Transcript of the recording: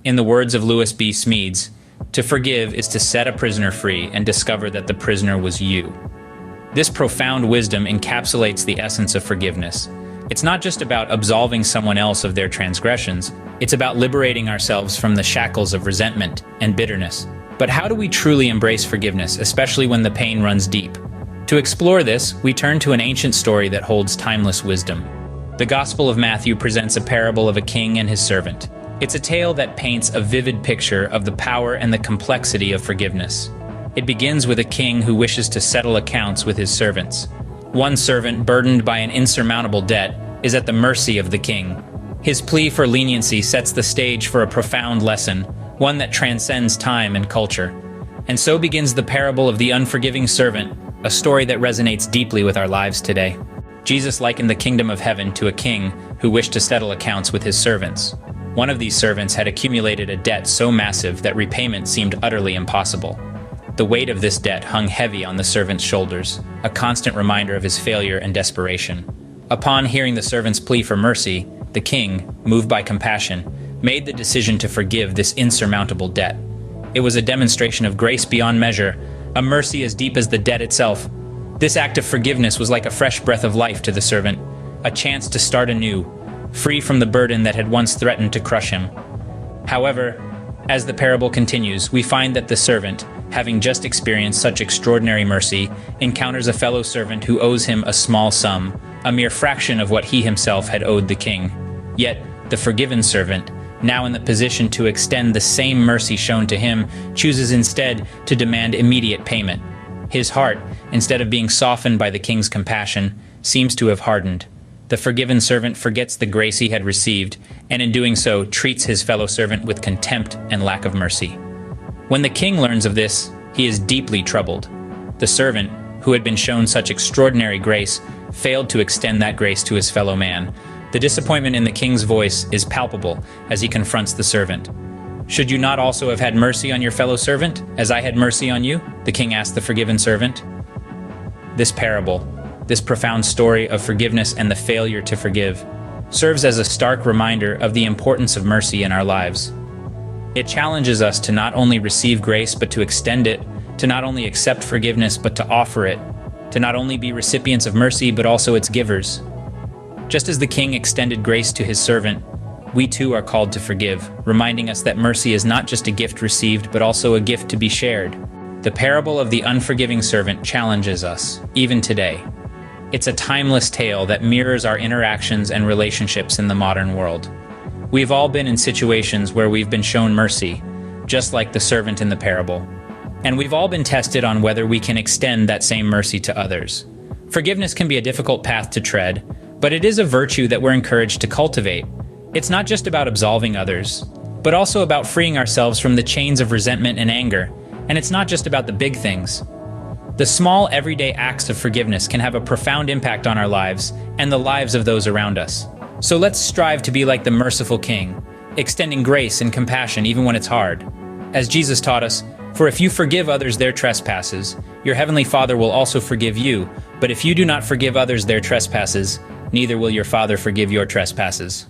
In the words of Lewis B. Smedes, to forgive is to set a prisoner free and discover that the prisoner was you. This profound wisdom encapsulates the essence of forgiveness. It's not just about absolving someone else of their transgressions, it's about liberating ourselves from the shackles of resentment and bitterness. But how do we truly embrace forgiveness, especially when the pain runs deep? To explore this, we turn to an ancient story that holds timeless wisdom. The Gospel of Matthew presents a parable of a king and his servant. It's a tale that paints a vivid picture of the power and the complexity of forgiveness. It begins with a king who wishes to settle accounts with his servants. One servant, burdened by an insurmountable debt, is at the mercy of the king. His plea for leniency sets the stage for a profound lesson, one that transcends time and culture. And so begins the parable of the unforgiving servant, a story that resonates deeply with our lives today. Jesus likened the kingdom of heaven to a king who wished to settle accounts with his servants. One of these servants had accumulated a debt so massive that repayment seemed utterly impossible. The weight of this debt hung heavy on the servant's shoulders, a constant reminder of his failure and desperation. Upon hearing the servant's plea for mercy, the king, moved by compassion, made the decision to forgive this insurmountable debt. It was a demonstration of grace beyond measure, a mercy as deep as the debt itself. This act of forgiveness was like a fresh breath of life to the servant, a chance to start anew, free from the burden that had once threatened to crush him. However, as the parable continues, we find that the servant, having just experienced such extraordinary mercy, encounters a fellow servant who owes him a small sum, a mere fraction of what he himself had owed the king. Yet, the forgiven servant, now in the position to extend the same mercy shown to him, chooses instead to demand immediate payment. His heart, instead of being softened by the king's compassion, seems to have hardened. The forgiven servant forgets the grace he had received, and in doing so treats his fellow servant with contempt and lack of mercy. When the king learns of this, he is deeply troubled. The servant, who had been shown such extraordinary grace, failed to extend that grace to his fellow man. The disappointment in the king's voice is palpable as he confronts the servant. "Should you not also have had mercy on your fellow servant, as I had mercy on you?" the king asked the forgiven servant. This parable, this profound story of forgiveness and the failure to forgive, serves as a stark reminder of the importance of mercy in our lives. It challenges us to not only receive grace but to extend it, to not only accept forgiveness but to offer it, to not only be recipients of mercy but also its givers. Just as the king extended grace to his servant, we too are called to forgive, reminding us that mercy is not just a gift received but also a gift to be shared. The parable of the unforgiving servant challenges us, even today. It's a timeless tale that mirrors our interactions and relationships in the modern world. We've all been in situations where we've been shown mercy, just like the servant in the parable. And we've all been tested on whether we can extend that same mercy to others. Forgiveness can be a difficult path to tread, but it is a virtue that we're encouraged to cultivate. It's not just about absolving others, but also about freeing ourselves from the chains of resentment and anger. And it's not just about the big things. The small, everyday acts of forgiveness can have a profound impact on our lives and the lives of those around us. So let's strive to be like the merciful King, extending grace and compassion even when it's hard. As Jesus taught us, "For if you forgive others their trespasses, your heavenly Father will also forgive you. But if you do not forgive others their trespasses, neither will your Father forgive your trespasses."